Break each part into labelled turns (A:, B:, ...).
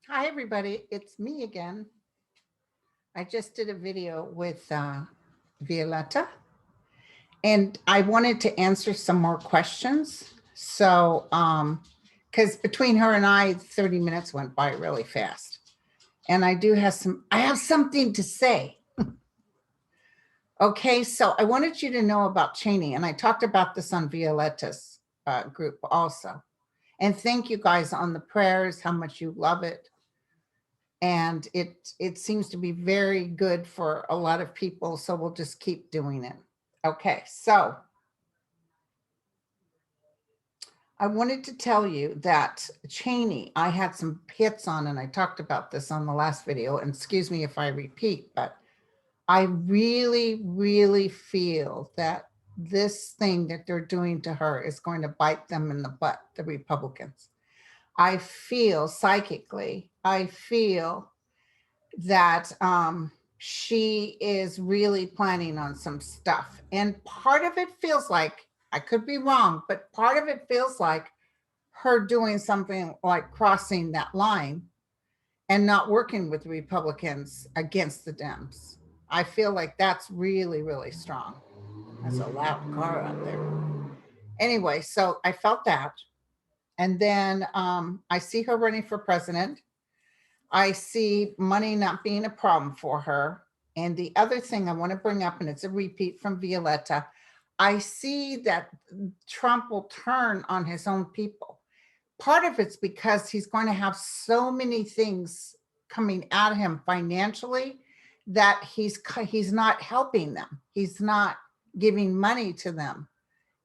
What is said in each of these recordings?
A: Hi, everybody. It's me again. I just did a video with Violetta, and I wanted to answer some more questions. Because between her and I, 30 minutes went by really fast. And I have something to say. Okay, so I wanted you to know about Cheney, and I talked about this on Violetta's group also. And thank you guys on the prayers, how much you love it. And it seems to be very good for a lot of people, so we'll just keep doing it. Okay, so I wanted to tell you that Cheney, I had some hits on, and I talked about this on the last video, and excuse me if I repeat, but I really, really feel that this thing that they're doing to her is going to bite them in the butt, the Republicans. I feel psychically, I feel that she is really planning on some stuff. And part of it feels like, I could be wrong, but part of it feels like her doing something like crossing that line and not working with the Republicans against the Dems. I feel like that's really, really strong. There's a loud car out there. Anyway, so I felt that. And then I see her running for president. I see money not being a problem for her. And the other thing I want to bring up, and it's a repeat from Violetta, I see that Trump will turn on his own people. Part of it's because he's going to have so many things coming at him financially that he's not helping them. He's not giving money to them.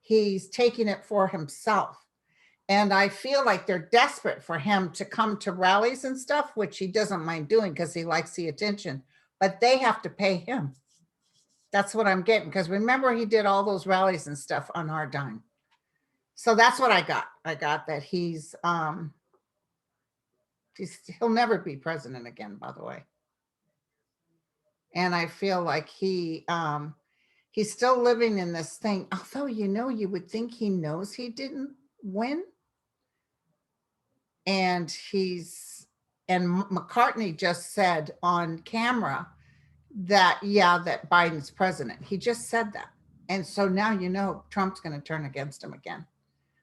A: He's taking it for himself. And I feel like they're desperate for him to come to rallies and stuff, which he doesn't mind doing because he likes the attention, but they have to pay him. That's what I'm getting. Because remember, he did all those rallies and stuff on our dime. So that's what I got. I got that he'll never be president again, by the way. And I feel like he's still living in this thing. Although, you would think he knows he didn't win. And McCartney just said on camera that, yeah, that Biden's president. He just said that. And so now, Trump's going to turn against him again.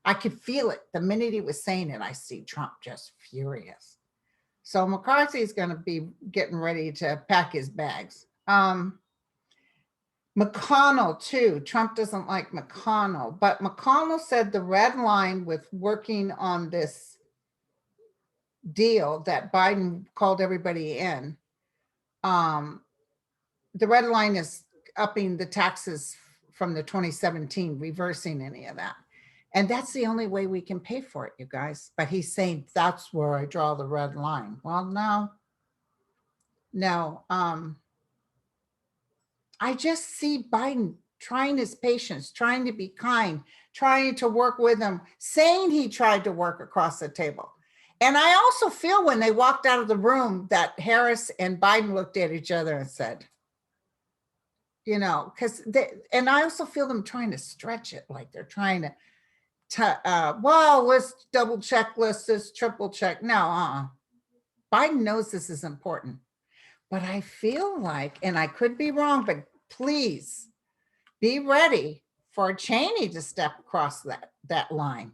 A: I could feel it. The minute he was saying it, I see Trump just furious. So McCarthy is going to be getting ready to pack his bags. McConnell, too. Trump doesn't like McConnell, but McConnell said the red line with working on this deal that Biden called everybody in. The red line is upping the taxes from the 2017, reversing any of that. And that's the only way we can pay for it, you guys. But he's saying that's where I draw the red line. Well, no. I just see Biden trying his patience, trying to be kind, trying to work with him, saying he tried to work across the table. And I also feel when they walked out of the room that Harris and Biden looked at each other and said, and I also feel them trying to stretch it, like they're trying well, let's double check, let's just triple check. No, Biden knows this is important. But I feel like, and I could be wrong, but please be ready for Cheney to step across that line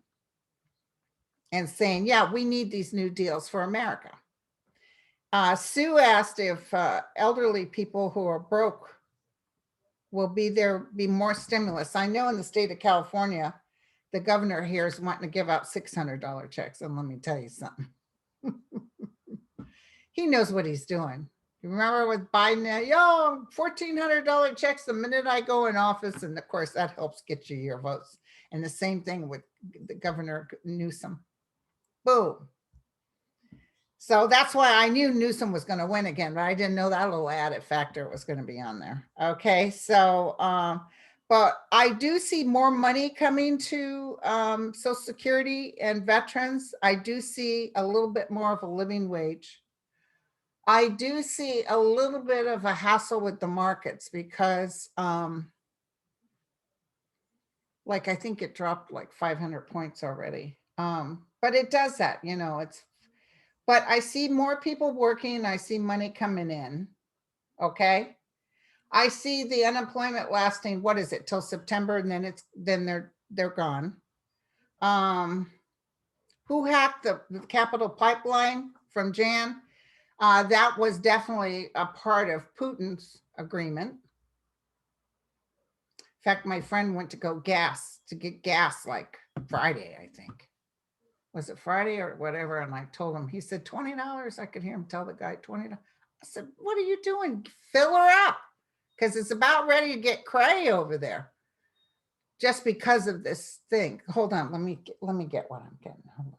A: and saying, yeah, we need these new deals for America. Sue asked if elderly people who are broke will be more stimulus. I know in the state of California, the governor here is wanting to give out $600 checks. And let me tell you something. He knows what he's doing. You remember with Biden, $1,400 checks the minute I go in office. And of course, that helps get you your votes. And the same thing with the Governor Newsom. Boom. So that's why I knew Newsom was going to win again, but I didn't know that little added factor was going to be on there. Okay. So, but I do see more money coming to Social Security and veterans. I do see a little bit more of a living wage. I do see a little bit of a hassle with the markets because like I think it dropped like 500 points already. But it does that, it's But I see more people working. I see money coming in. Okay. I see the unemployment lasting, what is it, till September, and then they're gone. Who hacked the Capitol pipeline from Jan? That was definitely a part of Putin's agreement. In fact, my friend went to get gas like Friday, I think. Was it Friday or whatever? And I told him, he said, $20. I could hear him tell the guy, $20. I said, what are you doing? Fill her up. Because it's about ready to get cray over there. Just because of this thing. Hold on, let me get what I'm getting. Hold on.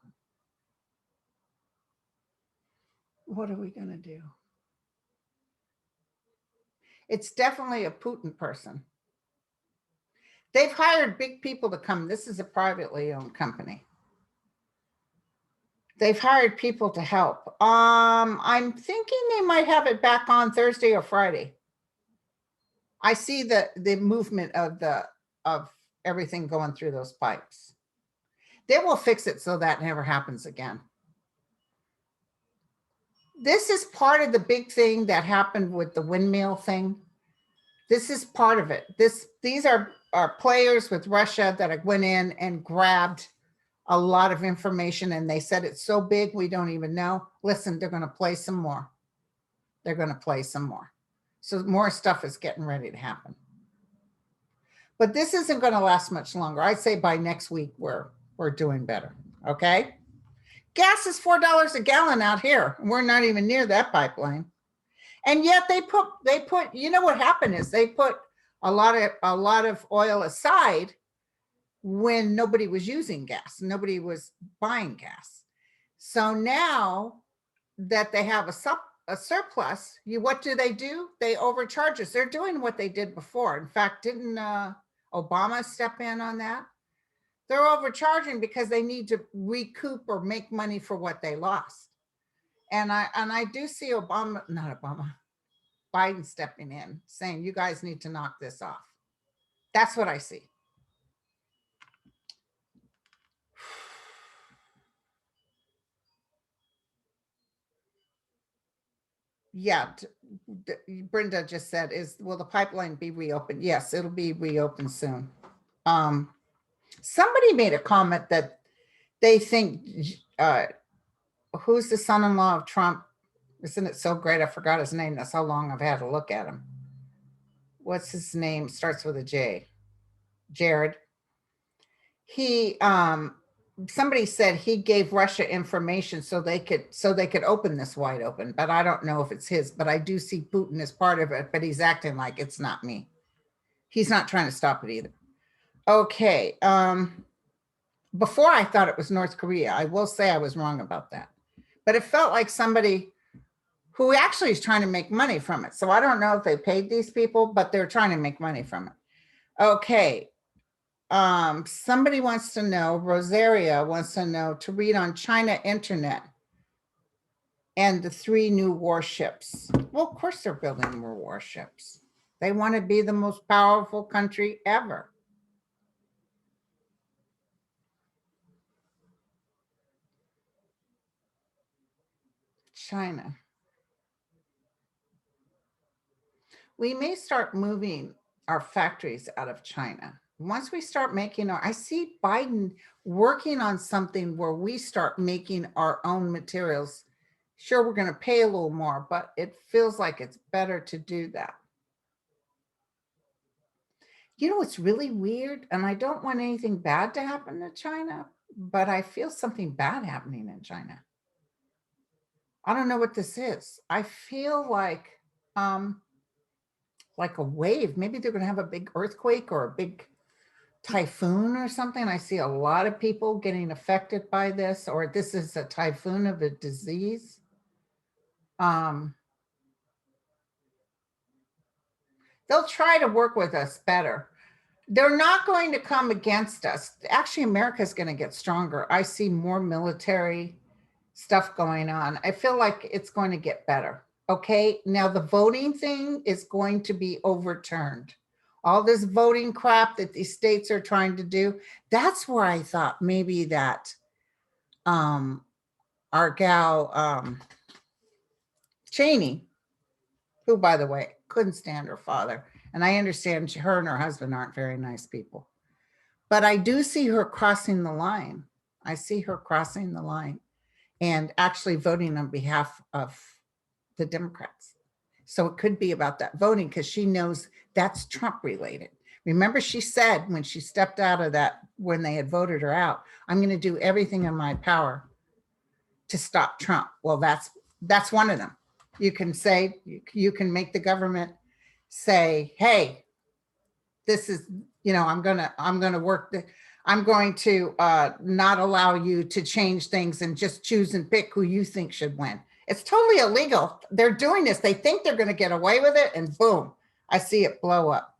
A: What are we gonna do? It's definitely a Putin person. They've hired big people to come. This is a privately owned company. They've hired people to help. I'm thinking they might have it back on Thursday or Friday. I see the movement of everything going through those pipes. They will fix it so that never happens again. This is part of the big thing that happened with the windmill thing. This is part of it. These are players with Russia that went in and grabbed a lot of information, and they said it's so big we don't even know. Listen, they're going to play some more. They're going to play some more. So more stuff is getting ready to happen. But this isn't going to last much longer. I'd say by next week we're doing better. Okay. Gas is $4 a gallon out here. We're not even near that pipeline. And yet they put, you know what happened is they put a lot of oil aside when nobody was using gas. Nobody was buying gas. So now that they have a surplus, what do? They overcharge us. They're doing what they did before. In fact, didn't Obama step in on that? They're overcharging because they need to recoup or make money for what they lost. And I do see Biden stepping in saying, you guys need to knock this off. That's what I see. Yeah, Brenda just said, will the pipeline be reopened? Yes, it'll be reopened soon. Somebody made a comment that they think, who's the son-in-law of Trump? Isn't it so great? I forgot his name. That's how long I've had to look at him. What's his name? Starts with a J. Jared. He, somebody said he gave Russia information so they could open this wide open, but I don't know if it's his, but I do see Putin as part of it, but he's acting like it's not me. He's not trying to stop it either. Okay. Before I thought it was North Korea. I will say I was wrong about that, but it felt like somebody who actually is trying to make money from it. So I don't know if they paid these people, but they're trying to make money from it. Okay. Somebody wants to know, Rosaria wants to know, to read on China internet and the 3 new warships. Well, of course they're building more warships. They want to be the most powerful country ever. China. We may start moving our factories out of China. Once we start making I see Biden working on something where we start making our own materials. Sure, we're going to pay a little more, but it feels like it's better to do that. You know, it's really weird, and I don't want anything bad to happen to China, but I feel something bad happening in China. I don't know what this is. I feel like a wave. Maybe they're going to have a big earthquake or a big typhoon or something. I see a lot of people getting affected by this, or this is a typhoon of a disease. They'll try to work with us better. They're not going to come against us. Actually, America's going to get stronger. I see more military stuff going on. I feel like it's going to get better. Okay, now the voting thing is going to be overturned. All this voting crap that these states are trying to do, that's where I thought maybe that our gal, Cheney, who, by the way, couldn't stand her father. And I understand her and her husband aren't very nice people. But I do see her crossing the line. I see her crossing the line and actually voting on behalf of the Democrats. So it could be about that voting because she knows that's Trump related. Remember, she said when she stepped out of that, when they had voted her out, I'm going to do everything in my power to stop Trump. Well, that's one of them. You can say, you can make the government say, hey, this is, I'm going to work I'm going to not allow you to change things and just choose and pick who you think should win. It's totally illegal. They're doing this. They think they're going to get away with it, and boom, I see it blow up.